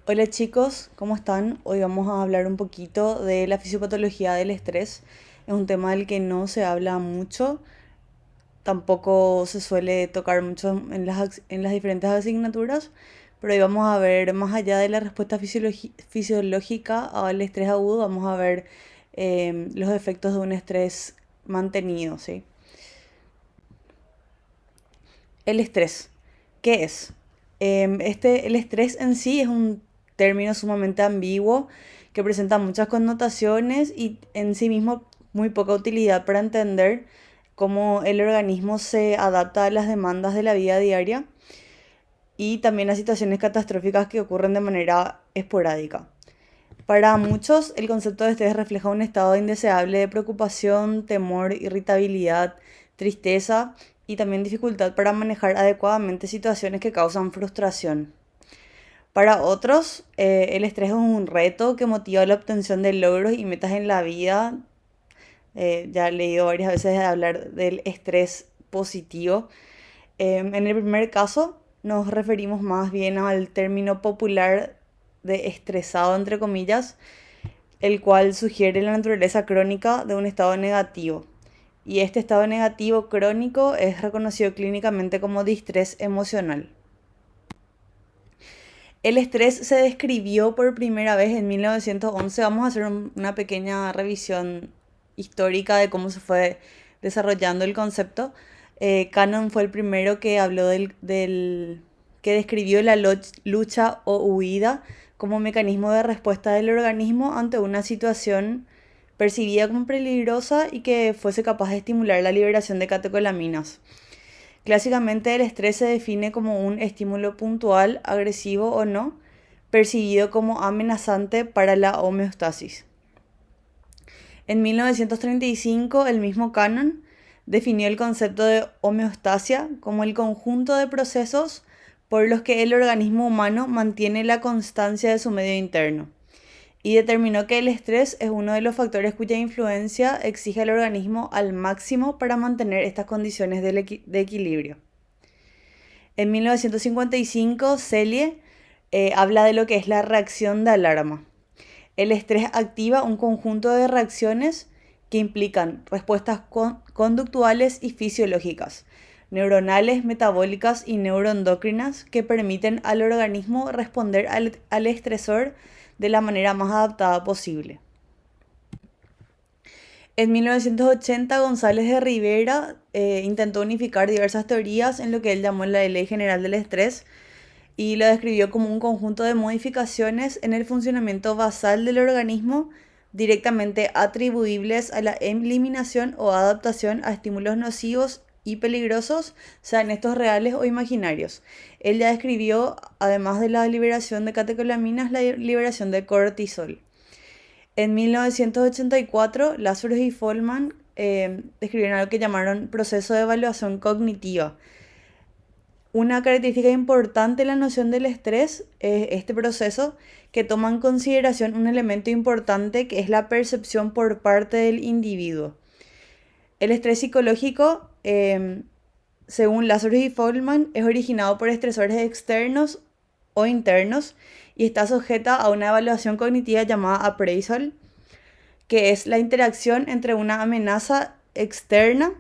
Hola chicos, ¿cómo están? Hoy vamos a hablar un poquito de la fisiopatología del estrés. Es un tema del que no se habla mucho, tampoco se suele tocar mucho en las diferentes asignaturas, pero hoy vamos a ver más allá de la respuesta fisiológica al estrés agudo, vamos a ver los efectos de un estrés mantenido, ¿sí? El estrés, ¿qué es? El estrés en sí es un término sumamente ambiguo que presenta muchas connotaciones y en sí mismo muy poca utilidad para entender cómo el organismo se adapta a las demandas de la vida diaria y también a situaciones catastróficas que ocurren de manera esporádica. Para muchos, el concepto de estrés refleja un estado indeseable de preocupación, temor, irritabilidad, tristeza y también dificultad para manejar adecuadamente situaciones que causan frustración. Para otros, el estrés es un reto que motiva la obtención de logros y metas en la vida. Ya he leído varias veces hablar del estrés positivo. En el primer caso, nos referimos más bien al término popular de estresado, entre comillas, el cual sugiere la naturaleza crónica de un estado negativo. Y este estado negativo crónico es reconocido clínicamente como distrés emocional. El estrés se describió por primera vez en 1911. Vamos a hacer una pequeña revisión histórica de cómo se fue desarrollando el concepto. Cannon fue el primero que habló que describió la lucha o huida como mecanismo de respuesta del organismo ante una situación percibida como peligrosa y que fuese capaz de estimular la liberación de catecolaminas. Clásicamente el estrés se define como un estímulo puntual, agresivo o no, percibido como amenazante para la homeostasis. En 1935, el mismo Cannon definió el concepto de homeostasia como el conjunto de procesos por los que el organismo humano mantiene la constancia de su medio interno, y determinó que el estrés es uno de los factores cuya influencia exige al organismo al máximo para mantener estas condiciones de equilibrio. En 1955, Selye habla de lo que es la reacción de alarma. El estrés activa un conjunto de reacciones que implican respuestas conductuales y fisiológicas, neuronales, metabólicas y neuroendocrinas que permiten al organismo responder al estresor de la manera más adaptada posible. En 1980, González de Rivera intentó unificar diversas teorías en lo que él llamó la Ley General del Estrés y lo describió como un conjunto de modificaciones en el funcionamiento basal del organismo directamente atribuibles a la eliminación o adaptación a estímulos nocivos y peligrosos, sean estos reales o imaginarios. Él ya describió, además de la liberación de catecolaminas, la liberación de cortisol. En 1984, Lazarus y Folman describieron algo que llamaron proceso de evaluación cognitiva. Una característica importante en la noción del estrés es este proceso que toma en consideración un elemento importante que es la percepción por parte del individuo. El estrés psicológico, según Lazarus y Folman, es originado por estresores externos o internos y está sujeta a una evaluación cognitiva llamada appraisal, que es la interacción entre una amenaza externa,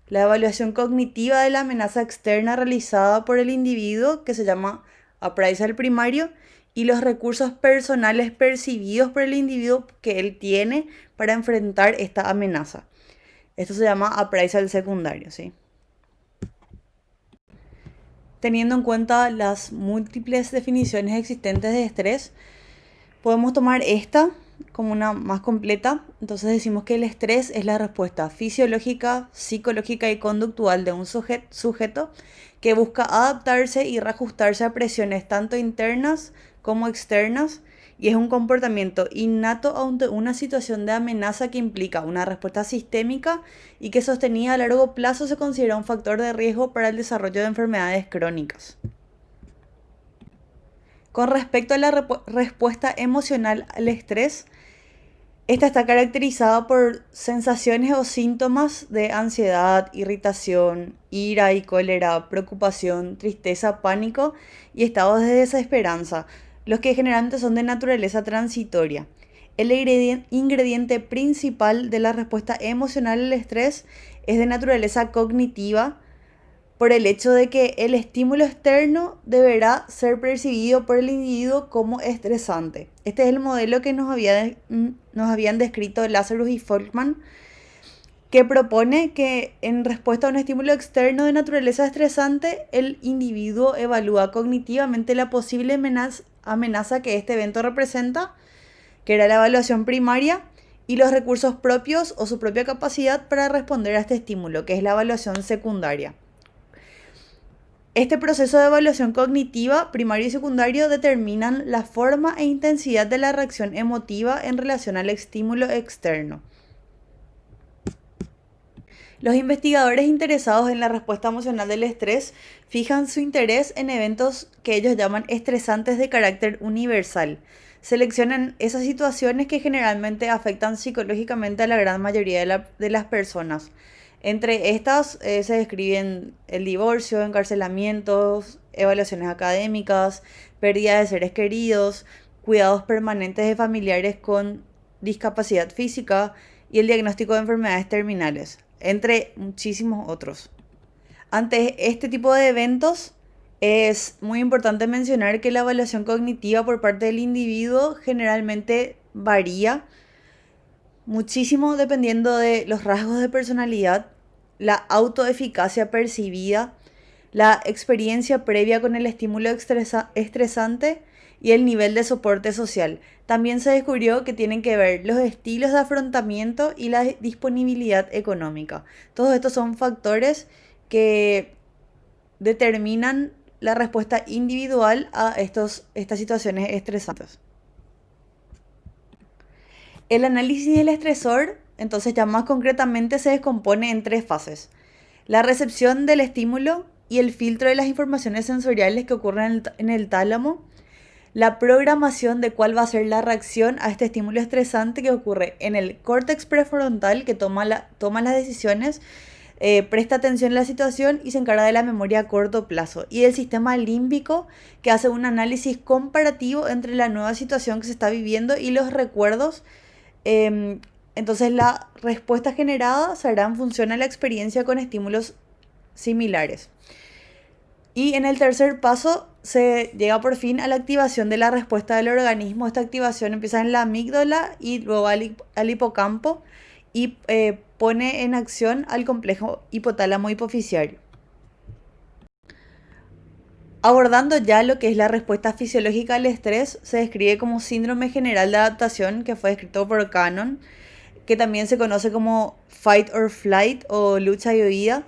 la evaluación cognitiva de la amenaza externa realizada por el individuo, que se llama appraisal primario, y los recursos personales percibidos por el individuo que él tiene para enfrentar esta amenaza. Esto se llama appraisal secundario, ¿sí? Teniendo en cuenta las múltiples definiciones existentes de estrés, podemos tomar esta como una más completa. Entonces decimos que el estrés es la respuesta fisiológica, psicológica y conductual de un sujeto que busca adaptarse y reajustarse a presiones tanto internas como externas, y es un comportamiento innato ante una situación de amenaza que implica una respuesta sistémica y que sostenida a largo plazo se considera un factor de riesgo para el desarrollo de enfermedades crónicas. Con respecto a la respuesta emocional al estrés, esta está caracterizada por sensaciones o síntomas de ansiedad, irritación, ira y cólera, preocupación, tristeza, pánico y estados de desesperanza. los que generalmente son de naturaleza transitoria. El ingrediente principal de la respuesta emocional al estrés es de naturaleza cognitiva, por el hecho de que el estímulo externo deberá ser percibido por el individuo como estresante. Este es el modelo que nos habían descrito Lazarus y Folkman, que propone que en respuesta a un estímulo externo de naturaleza estresante, el individuo evalúa cognitivamente la posible amenaza que este evento representa, que era la evaluación primaria, y los recursos propios o su propia capacidad para responder a este estímulo, que es la evaluación secundaria. Este proceso de evaluación cognitiva, primario y secundario, determinan la forma e intensidad de la reacción emotiva en relación al estímulo externo. Los investigadores interesados en la respuesta emocional del estrés fijan su interés en eventos que ellos llaman estresantes de carácter universal. Seleccionan esas situaciones que generalmente afectan psicológicamente a la gran mayoría de las personas. Entre estas se describen el divorcio, encarcelamientos, evaluaciones académicas, pérdida de seres queridos, cuidados permanentes de familiares con discapacidad física y el diagnóstico de enfermedades terminales, entre muchísimos otros. Ante este tipo de eventos, es muy importante mencionar que la evaluación cognitiva por parte del individuo generalmente varía muchísimo dependiendo de los rasgos de personalidad, la autoeficacia percibida, la experiencia previa con el estímulo estresante y el nivel de soporte social. También se descubrió que tienen que ver los estilos de afrontamiento y la disponibilidad económica. Todos estos son factores que determinan la respuesta individual a estas situaciones estresantes. El análisis del estresor, entonces ya más concretamente, se descompone en tres fases: la recepción del estímulo y el filtro de las informaciones sensoriales que ocurren en el tálamo, la programación de cuál va a ser la reacción a este estímulo estresante que ocurre en el córtex prefrontal, que toma las decisiones, presta atención a la situación y se encarga de la memoria a corto plazo, y el sistema límbico, que hace un análisis comparativo entre la nueva situación que se está viviendo y los recuerdos. Entonces la respuesta generada se hará en función a la experiencia con estímulos similares. Y en el tercer paso se llega por fin a la activación de la respuesta del organismo. Esta activación empieza en la amígdala y luego al hipocampo y pone en acción al complejo hipotálamo hipoficiario. Abordando ya lo que es la respuesta fisiológica al estrés, se describe como síndrome general de adaptación, que fue descrito por Cannon, que también se conoce como fight or flight o lucha y huida.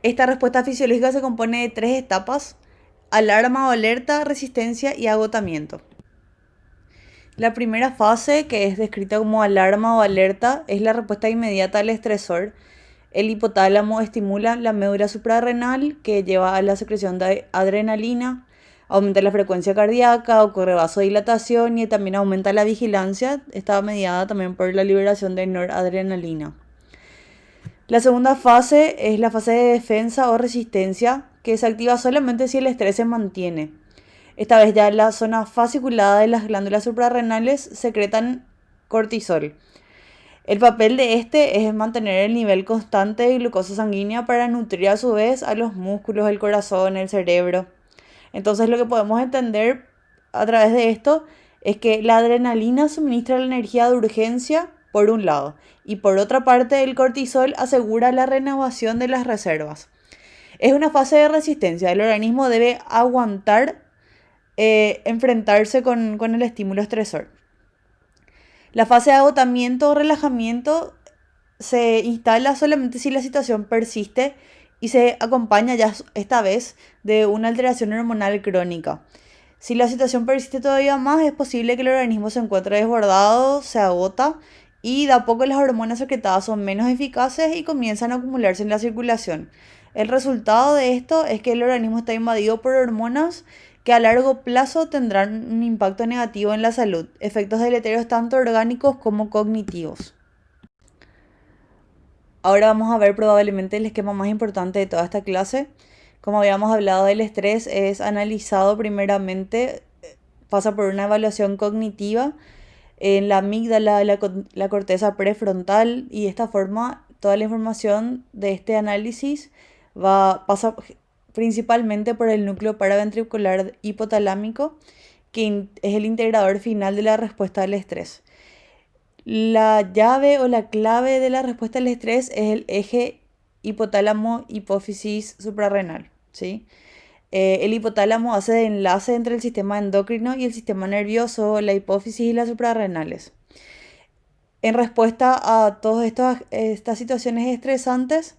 Esta respuesta fisiológica se compone de tres etapas: alarma o alerta, resistencia y agotamiento. La primera fase, que es descrita como alarma o alerta, es la respuesta inmediata al estresor. El hipotálamo estimula la médula suprarrenal, que lleva a la secreción de adrenalina, aumenta la frecuencia cardíaca, ocurre vasodilatación y también aumenta la vigilancia. Está mediada también por la liberación de noradrenalina. La segunda fase es la fase de defensa o resistencia, que se activa solamente si el estrés se mantiene. Esta vez ya en la zona fasciculada de las glándulas suprarrenales secretan cortisol. El papel de este es mantener el nivel constante de glucosa sanguínea para nutrir a su vez a los músculos, el corazón, el cerebro. Entonces lo que podemos entender a través de esto es que la adrenalina suministra la energía de urgencia por un lado, y por otra parte el cortisol asegura la renovación de las reservas. Es una fase de resistencia. El organismo debe aguantar enfrentarse con el estímulo estresor. La fase de agotamiento o relajamiento se instala solamente si la situación persiste y se acompaña ya esta vez de una alteración hormonal crónica. Si la situación persiste todavía más, es posible que el organismo se encuentre desbordado, se agota y de a poco las hormonas secretadas son menos eficaces y comienzan a acumularse en la circulación. El resultado de esto es que el organismo está invadido por hormonas que a largo plazo tendrán un impacto negativo en la salud, efectos deleterios tanto orgánicos como cognitivos. Ahora vamos a ver probablemente el esquema más importante de toda esta clase. Como habíamos hablado, del estrés es analizado primeramente pasa por una evaluación cognitiva en la amígdala, la corteza prefrontal, y de esta forma toda la información de este análisis pasa principalmente por el núcleo paraventricular hipotalámico, que es el integrador final de la respuesta al estrés. La llave o la clave de la respuesta al estrés es el eje hipotálamo-hipófisis suprarrenal, ¿sí? El hipotálamo hace de enlace entre el sistema endocrino y el sistema nervioso, la hipófisis y las suprarrenales. En respuesta a todas estas situaciones estresantes,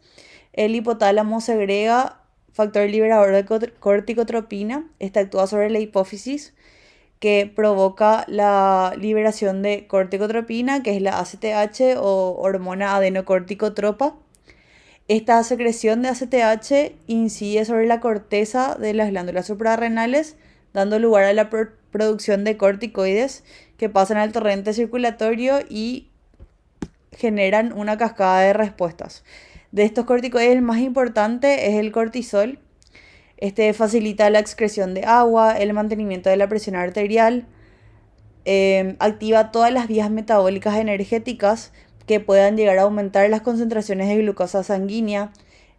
el hipotálamo segrega factor liberador de corticotropina. Este actúa sobre la hipófisis, que provoca la liberación de corticotropina, que es la ACTH o hormona adenocorticotropa. Esta secreción de ACTH incide sobre la corteza de las glándulas suprarrenales, dando lugar a la producción de corticoides que pasan al torrente circulatorio y generan una cascada de respuestas. De estos corticoides, el más importante es el cortisol. Este facilita la excreción de agua, el mantenimiento de la presión arterial, activa todas las vías metabólicas energéticas que puedan llegar a aumentar las concentraciones de glucosa sanguínea,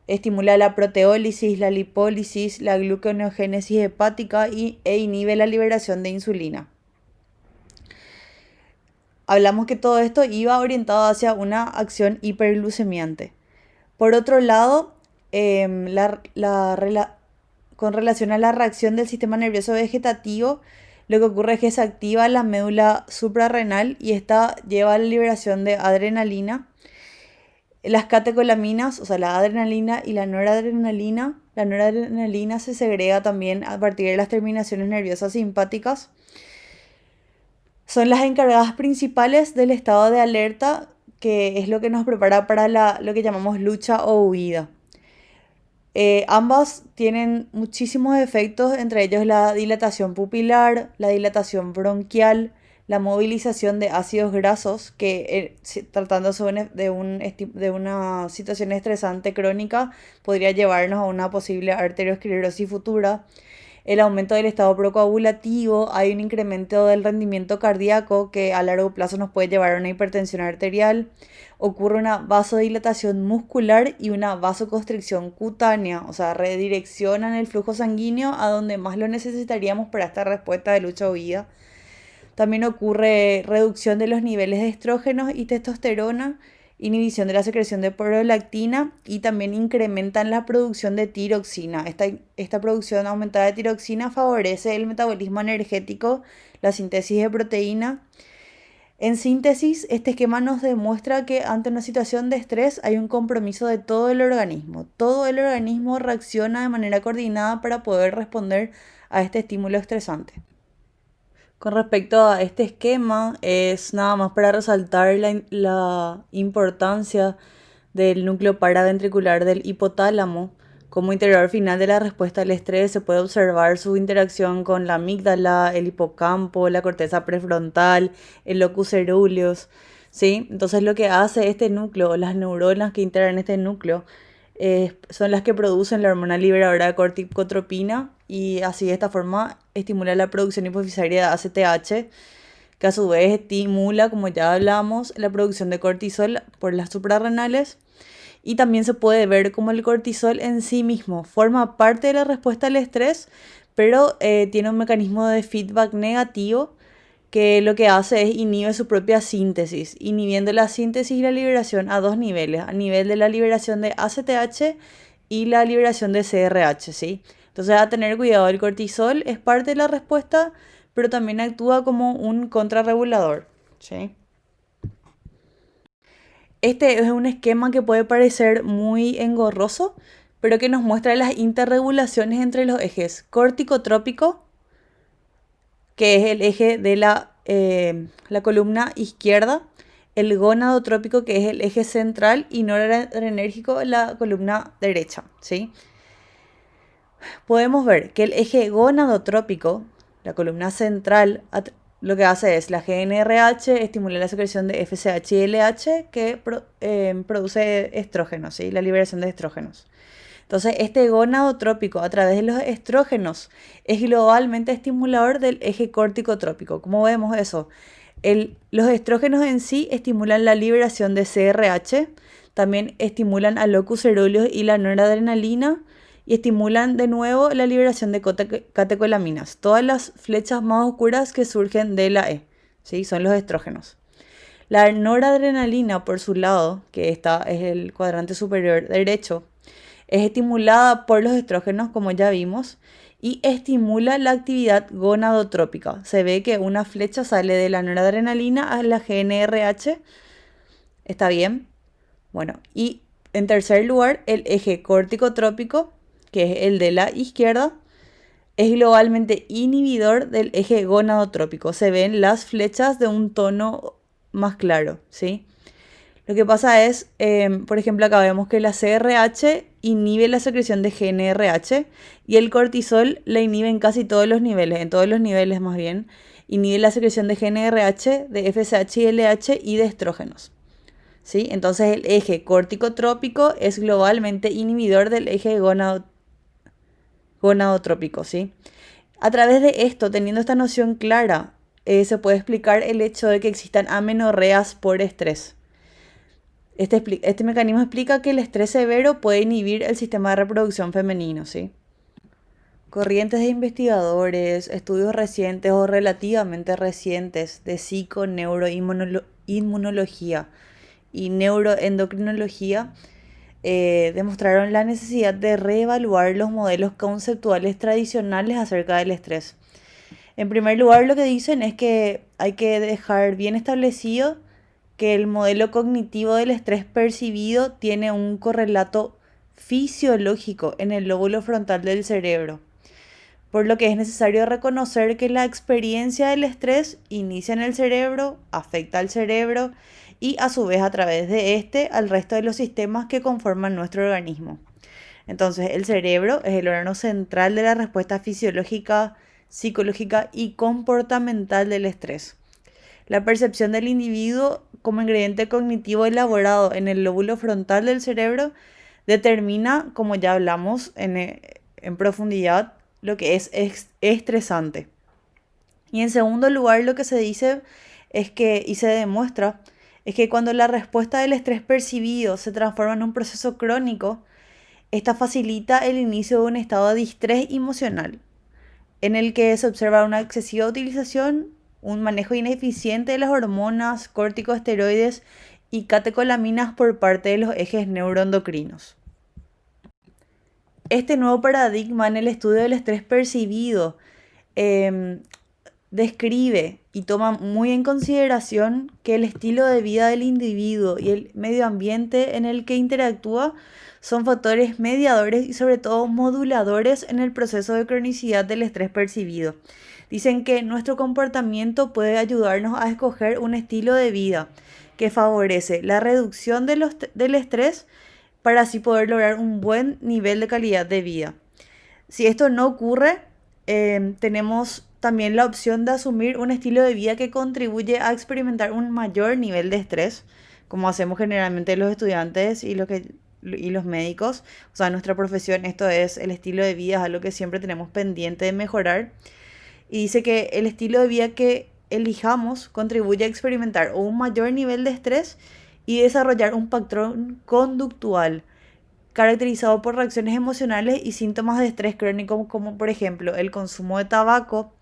estimula la proteólisis, la lipólisis, la gluconeogénesis hepática e inhibe la liberación de insulina. Hablamos que todo esto iba orientado hacia una acción hiperglucemiante. Por otro lado, con relación a la reacción del sistema nervioso vegetativo, lo que ocurre es que se activa la médula suprarrenal y esta lleva a la liberación de adrenalina. Las catecolaminas, o sea, la adrenalina y la noradrenalina se segrega también a partir de las terminaciones nerviosas simpáticas. Son las encargadas principales del estado de alerta, que es lo que nos prepara para lo que llamamos lucha o huida. Ambas tienen muchísimos efectos, entre ellos la dilatación pupilar, la dilatación bronquial, la movilización de ácidos grasos, que tratándose de una situación estresante crónica podría llevarnos a una posible arteriosclerosis futura. El aumento del estado procoagulativo, hay un incremento del rendimiento cardíaco que a largo plazo nos puede llevar a una hipertensión arterial. Ocurre una vasodilatación muscular y una vasoconstricción cutánea, o sea, redireccionan el flujo sanguíneo a donde más lo necesitaríamos para esta respuesta de lucha o huida. También ocurre reducción de los niveles de estrógenos y testosterona, inhibición de la secreción de prolactina, y también incrementan la producción de tiroxina. Esta producción aumentada de tiroxina favorece el metabolismo energético, la síntesis de proteína. En síntesis, este esquema nos demuestra que ante una situación de estrés hay un compromiso de todo el organismo. Todo el organismo reacciona de manera coordinada para poder responder a este estímulo estresante. Con respecto a este esquema, es nada más para resaltar la importancia del núcleo paraventricular del hipotálamo. Como integrador final de la respuesta al estrés, se puede observar su interacción con la amígdala, el hipocampo, la corteza prefrontal, el locus coeruleus, ¿sí? Entonces lo que hace este núcleo, las neuronas que integran este núcleo, son las que producen la hormona liberadora de corticotropina, y así de esta forma estimula la producción hipofisaria de ACTH, que a su vez estimula, como ya hablamos, la producción de cortisol por las suprarrenales. Y también se puede ver como el cortisol en sí mismo forma parte de la respuesta al estrés, pero tiene un mecanismo de feedback negativo que lo que hace es inhibe su propia síntesis, inhibiendo la síntesis y la liberación a dos niveles, a nivel de la liberación de ACTH y la liberación de CRH, ¿sí? Entonces, a tener cuidado, el cortisol es parte de la respuesta, pero también actúa como un contrarregulador, ¿sí? Este es un esquema que puede parecer muy engorroso, pero que nos muestra las interregulaciones entre los ejes corticotrópico, que es el eje de la columna izquierda, el gonadotrópico, que es el eje central, y noradrenérgico, la columna derecha, ¿sí? Podemos ver que el eje gonadotrópico, la columna central, lo que hace es la GnRH estimula la secreción de FSH y LH, que produce estrógenos, ¿sí? La liberación de estrógenos. Entonces, este gonadotrópico a través de los estrógenos es globalmente estimulador del eje córtico-trópico. ¿Cómo vemos eso? Los estrógenos en sí estimulan la liberación de CRH, también estimulan al locus coeruleus y la noradrenalina, y estimulan de nuevo la liberación de catecolaminas. Todas las flechas más oscuras que surgen de la E, ¿sí? Son los estrógenos. La noradrenalina, por su lado, que es el cuadrante superior derecho, es estimulada por los estrógenos, como ya vimos, y estimula la actividad gonadotrópica. Se ve que una flecha sale de la noradrenalina a la GnRH. ¿Está bien? Bueno, y en tercer lugar, el eje córtico-trópico, que es el de la izquierda, es globalmente inhibidor del eje gonadotrópico. Se ven las flechas de un tono más claro, ¿sí? Lo que pasa es, por ejemplo, acá vemos que la CRH inhibe la secreción de GnRH y el cortisol la inhibe en casi todos los niveles más bien, inhibe la secreción de GnRH, de FSH y LH y de estrógenos. ¿Sí? Entonces el eje córtico-trópico es globalmente inhibidor del eje gonadotrópico, ¿sí? A través de esto, teniendo esta noción clara, se puede explicar el hecho de que existan amenorreas por estrés. Este mecanismo explica que el estrés severo puede inhibir el sistema de reproducción femenino, ¿sí? Corrientes de investigadores, estudios recientes o relativamente recientes de psico-neuroinmunología y neuroendocrinología demostraron la necesidad de reevaluar los modelos conceptuales tradicionales acerca del estrés. En primer lugar, lo que dicen es que hay que dejar bien establecido que el modelo cognitivo del estrés percibido tiene un correlato fisiológico en el lóbulo frontal del cerebro, por lo que es necesario reconocer que la experiencia del estrés inicia en el cerebro, afecta al cerebro y a su vez a través de este al resto de los sistemas que conforman nuestro organismo. Entonces, el cerebro es el órgano central de la respuesta fisiológica, psicológica y comportamental del estrés. La percepción del individuo como ingrediente cognitivo elaborado en el lóbulo frontal del cerebro determina, como ya hablamos en profundidad, lo que es estresante. Y en segundo lugar, lo que se dice es que, y se demuestra, es que cuando la respuesta del estrés percibido se transforma en un proceso crónico, esta facilita el inicio de un estado de distrés emocional, en el que se observa una excesiva utilización, un manejo ineficiente de las hormonas, corticosteroides y catecolaminas por parte de los ejes neuroendocrinos. Este nuevo paradigma en el estudio del estrés percibido describe y toma muy en consideración que el estilo de vida del individuo y el medio ambiente en el que interactúa son factores mediadores y sobre todo moduladores en el proceso de cronicidad del estrés percibido. Dicen que nuestro comportamiento puede ayudarnos a escoger un estilo de vida que favorece la reducción del estrés para así poder lograr un buen nivel de calidad de vida. Si esto no ocurre, tenemos también la opción de asumir un estilo de vida que contribuye a experimentar un mayor nivel de estrés, como hacemos generalmente los estudiantes y los médicos. O sea, nuestra profesión, esto es el estilo de vida, es algo que siempre tenemos pendiente de mejorar. Y dice que el estilo de vida que elijamos contribuye a experimentar un mayor nivel de estrés y desarrollar un patrón conductual caracterizado por reacciones emocionales y síntomas de estrés crónico, como por ejemplo el consumo de tabaco,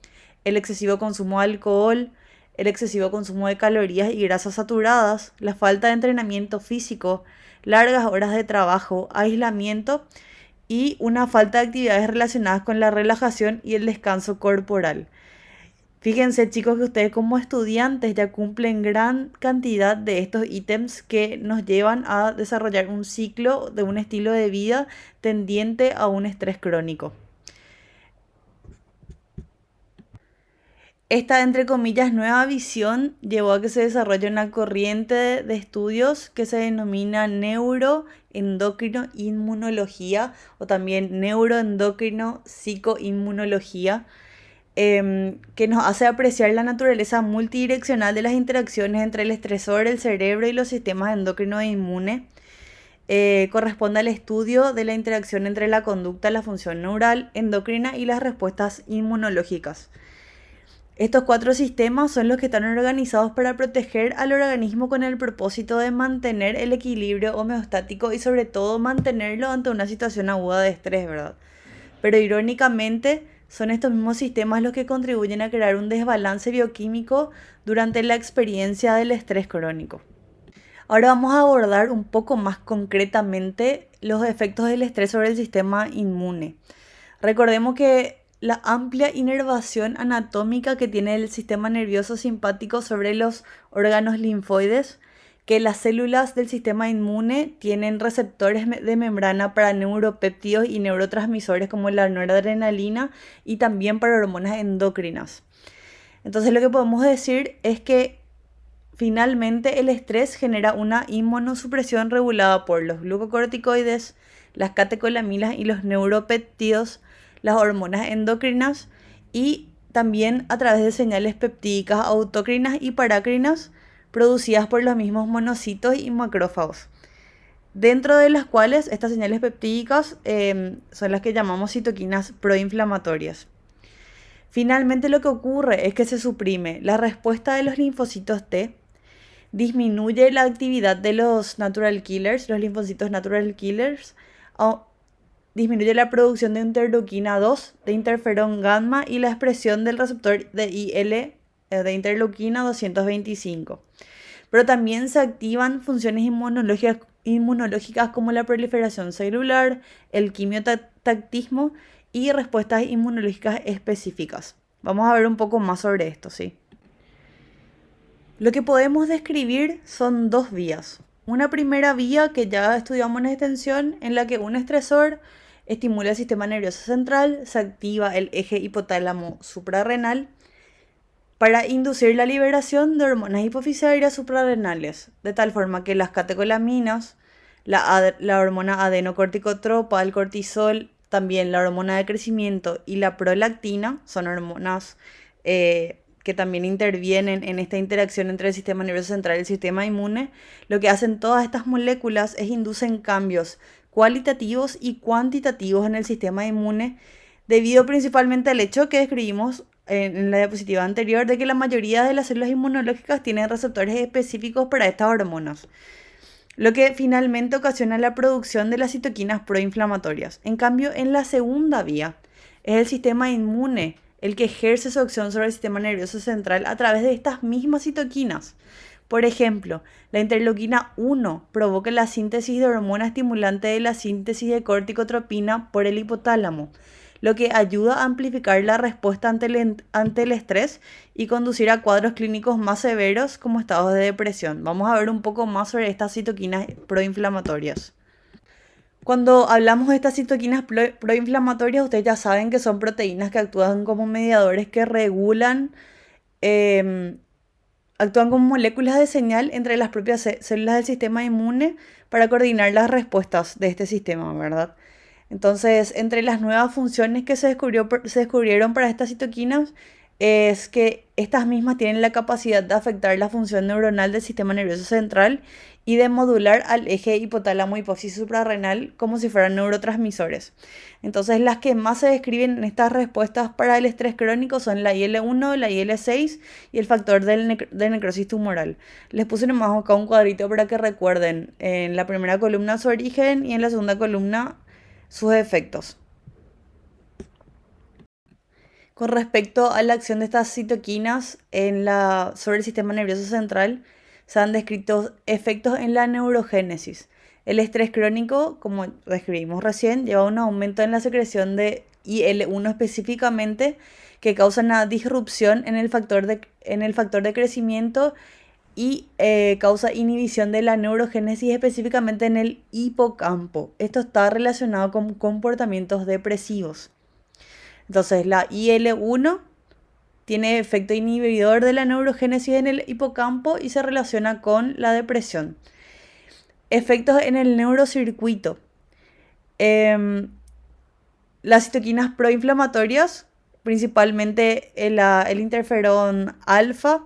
el excesivo consumo de alcohol, el excesivo consumo de calorías y grasas saturadas, la falta de entrenamiento físico, largas horas de trabajo, aislamiento y una falta de actividades relacionadas con la relajación y el descanso corporal. Fíjense, chicos, que ustedes como estudiantes ya cumplen gran cantidad de estos ítems que nos llevan a desarrollar un ciclo de un estilo de vida tendiente a un estrés crónico. Esta, entre comillas, nueva visión llevó a que se desarrolle una corriente de estudios que se denomina neuroendocrino-inmunología o también neuroendocrino-psicoinmunología, que nos hace apreciar la naturaleza multidireccional de las interacciones entre el estresor, el cerebro y los sistemas endocrinos e inmunes. corresponde al estudio de la interacción entre la conducta, la función neural, endocrina y las respuestas inmunológicas. Estos 4 sistemas son los que están organizados para proteger al organismo con el propósito de mantener el equilibrio homeostático y sobre todo mantenerlo ante una situación aguda de estrés, ¿verdad? Pero irónicamente son estos mismos sistemas los que contribuyen a crear un desbalance bioquímico durante la experiencia del estrés crónico. Ahora vamos a abordar un poco más concretamente los efectos del estrés sobre el sistema inmune. Recordemos que la amplia inervación anatómica que tiene el sistema nervioso simpático sobre los órganos linfoides, que las células del sistema inmune tienen receptores de membrana para neuropéptidos y neurotransmisores como la noradrenalina y también para hormonas endocrinas. Entonces lo que podemos decir es que finalmente el estrés genera una inmunosupresión regulada por los glucocorticoides, las catecolaminas y los neuropéptidos, las hormonas endocrinas y también a través de señales peptídicas autocrinas y paracrinas producidas por los mismos monocitos y macrófagos, dentro de las cuales estas señales peptídicas son las que llamamos citoquinas proinflamatorias. Finalmente lo que ocurre es que se suprime la respuesta de los linfocitos T, disminuye la actividad de los natural killers, los linfocitos natural killers, disminuye la producción de interleuquina 2, de interferón gamma y la expresión del receptor de IL de interleuquina 225. Pero también se activan funciones inmunológicas como la proliferación celular, el quimiotactismo y respuestas inmunológicas específicas. Vamos a ver un poco más sobre esto, ¿sí? Lo que podemos describir son 2 vías. Una primera vía que ya estudiamos en extensión, en la que un estresor estimula el sistema nervioso central, se activa el eje hipotálamo suprarrenal para inducir la liberación de hormonas hipofisarias suprarrenales, de tal forma que las catecolaminas, la hormona adenocorticotropa, el cortisol, también la hormona de crecimiento y la prolactina, son hormonas que también intervienen en esta interacción entre el sistema nervioso central y el sistema inmune. Lo que hacen todas estas moléculas es inducen cambios cualitativos y cuantitativos en el sistema inmune, debido principalmente al hecho que describimos en la diapositiva anterior de que la mayoría de las células inmunológicas tienen receptores específicos para estas hormonas, lo que finalmente ocasiona la producción de las citoquinas proinflamatorias. En cambio, en la segunda vía, es el sistema inmune el que ejerce su acción sobre el sistema nervioso central a través de estas mismas citoquinas. Por ejemplo, la interleuquina 1 provoca la síntesis de hormona estimulante de la síntesis de corticotropina por el hipotálamo, lo que ayuda a amplificar la respuesta ante el estrés y conducir a cuadros clínicos más severos como estados de depresión. Vamos a ver un poco más sobre estas citoquinas proinflamatorias. Cuando hablamos de estas citoquinas proinflamatorias, ustedes ya saben que son proteínas que actúan como mediadores que regulan, actúan como moléculas de señal entre las propias células del sistema inmune para coordinar las respuestas de este sistema, ¿verdad? Entonces, entre las nuevas funciones que se descubrieron para estas citoquinas es que estas mismas tienen la capacidad de afectar la función neuronal del sistema nervioso central y de modular al eje hipotálamo hipófisis suprarrenal como si fueran neurotransmisores. Entonces, las que más se describen en estas respuestas para el estrés crónico son la IL-1, la IL-6 y el factor de necrosis tumoral. Les puse nomás acá un cuadrito para que recuerden en la primera columna su origen y en la segunda columna sus efectos. Con respecto a la acción de estas citoquinas sobre el sistema nervioso central, se han descrito efectos en la neurogénesis. El estrés crónico, como describimos recién, lleva a un aumento en la secreción de IL-1 específicamente, que causa una disrupción en el factor de crecimiento y causa inhibición de la neurogénesis específicamente en el hipocampo. Esto está relacionado con comportamientos depresivos. Entonces, la IL-1 tiene efecto inhibidor de la neurogénesis en el hipocampo y se relaciona con la depresión. Efectos en el neurocircuito. Las citoquinas proinflamatorias, principalmente el interferón alfa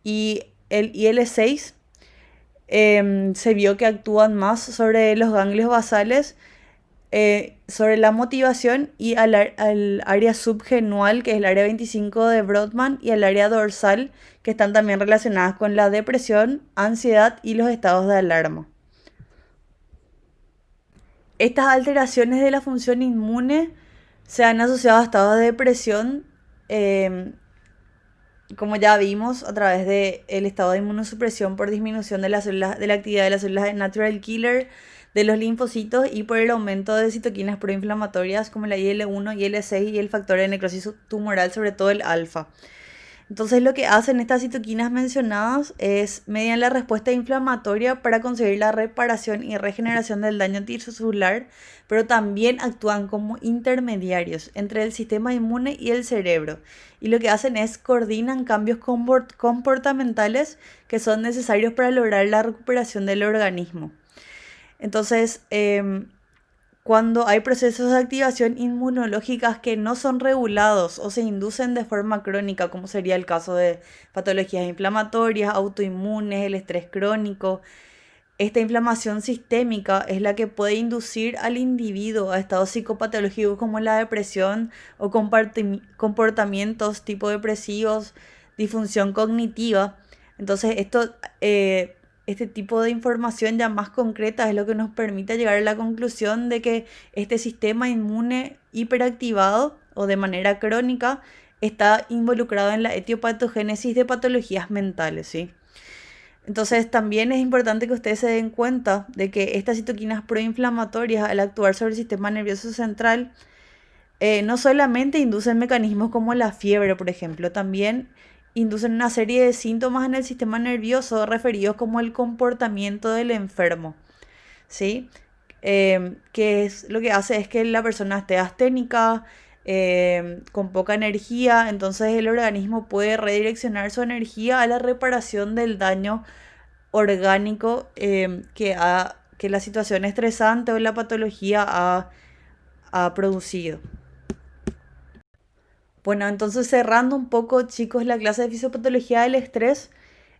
y el IL-6, se vio que actúan más sobre los ganglios basales, sobre la motivación y al área subgenual, que es el área 25 de Brodmann, y al área dorsal, que están también relacionadas con la depresión, ansiedad y los estados de alarma. Estas alteraciones de la función inmune se han asociado a estados de depresión, eh, como ya vimos, a través del estado de inmunosupresión por disminución de las células, de la actividad de las células de natural killer, de los linfocitos, y por el aumento de citoquinas proinflamatorias como la IL-1, IL-6 y el factor de necrosis tumoral, sobre todo el alfa. Entonces lo que hacen estas citoquinas mencionadas es median la respuesta inflamatoria para conseguir la reparación y regeneración del daño tisular, pero también actúan como intermediarios entre el sistema inmune y el cerebro. Y lo que hacen es coordinan cambios comportamentales que son necesarios para lograr la recuperación del organismo. Entonces, cuando hay procesos de activación inmunológicas que no son regulados o se inducen de forma crónica, como sería el caso de patologías inflamatorias, autoinmunes, el estrés crónico, esta inflamación sistémica es la que puede inducir al individuo a estados psicopatológicos como la depresión o comportamientos tipo depresivos, disfunción cognitiva. Entonces, este tipo de información ya más concreta es lo que nos permite llegar a la conclusión de que este sistema inmune hiperactivado o de manera crónica está involucrado en la etiopatogénesis de patologías mentales, ¿sí? Entonces también es importante que ustedes se den cuenta de que estas citoquinas proinflamatorias, al actuar sobre el sistema nervioso central, no solamente inducen mecanismos como la fiebre, por ejemplo, también inducen una serie de síntomas en el sistema nervioso referidos como el comportamiento del enfermo, ¿sí? Que es, lo que hace es que la persona esté asténica, con poca energía, entonces el organismo puede redireccionar su energía a la reparación del daño orgánico, que la situación estresante o la patología ha producido. Bueno, entonces cerrando un poco, chicos, la clase de fisiopatología del estrés,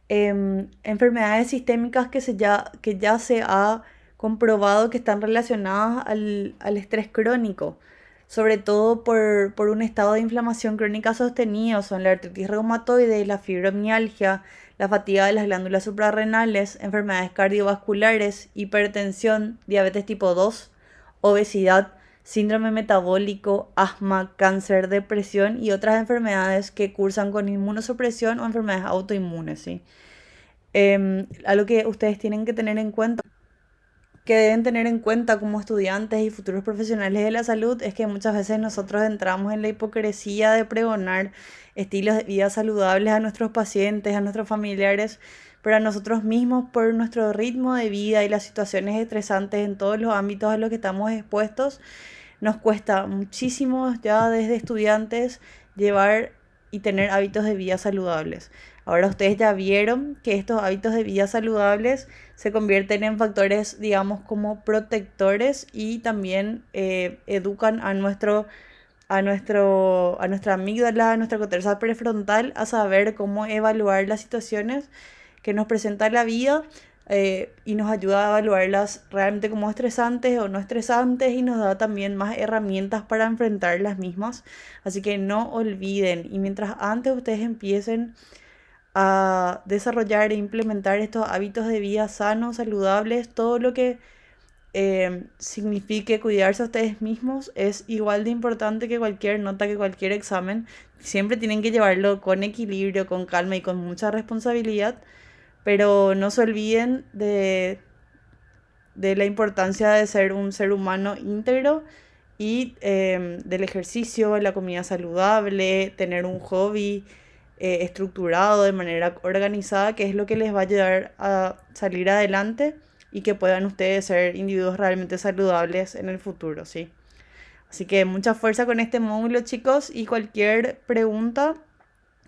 enfermedades sistémicas que ya se ha comprobado que están relacionadas al estrés crónico, sobre todo por un estado de inflamación crónica sostenido, son la artritis reumatoide, la fibromialgia, la fatiga de las glándulas suprarrenales, enfermedades cardiovasculares, hipertensión, diabetes tipo 2, obesidad, síndrome metabólico, asma, cáncer, depresión y otras enfermedades que cursan con inmunosupresión o enfermedades autoinmunes, ¿sí? Algo que ustedes tienen que tener en cuenta, que deben tener en cuenta como estudiantes y futuros profesionales de la salud, es que muchas veces nosotros entramos en la hipocresía de pregonar estilos de vida saludables a nuestros pacientes, a nuestros familiares, pero a nosotros mismos por nuestro ritmo de vida y las situaciones estresantes en todos los ámbitos a los que estamos expuestos. Nos cuesta muchísimo ya desde estudiantes llevar y tener hábitos de vida saludables. Ahora ustedes ya vieron que estos hábitos de vida saludables se convierten en factores, digamos, como protectores, y también educan a nuestra amígdala, a nuestra corteza prefrontal, a saber cómo evaluar las situaciones que nos presenta la vida, y nos ayuda a evaluarlas realmente como estresantes o no estresantes, y nos da también más herramientas para enfrentar las mismas. Así que no olviden, y mientras antes ustedes empiecen a desarrollar e implementar estos hábitos de vida sanos, saludables, todo lo que signifique cuidarse a ustedes mismos es igual de importante que cualquier nota, que cualquier examen. Siempre tienen que llevarlo con equilibrio, con calma y con mucha responsabilidad, pero no se olviden de la importancia de ser un ser humano íntegro, y del ejercicio, la comida saludable, tener un hobby estructurado de manera organizada, que es lo que les va a ayudar a salir adelante y que puedan ustedes ser individuos realmente saludables en el futuro, ¿sí? Así que mucha fuerza con este módulo, chicos, y cualquier pregunta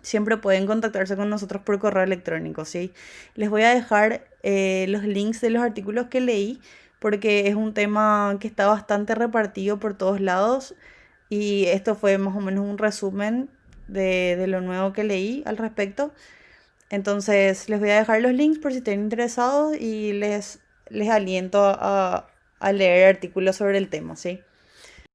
siempre pueden contactarse con nosotros por correo electrónico, ¿sí? Les voy a dejar los links de los artículos que leí, porque es un tema que está bastante repartido por todos lados, y esto fue más o menos un resumen de lo nuevo que leí al respecto. Entonces les voy a dejar los links por si estén interesados y les aliento a leer artículos sobre el tema, ¿sí?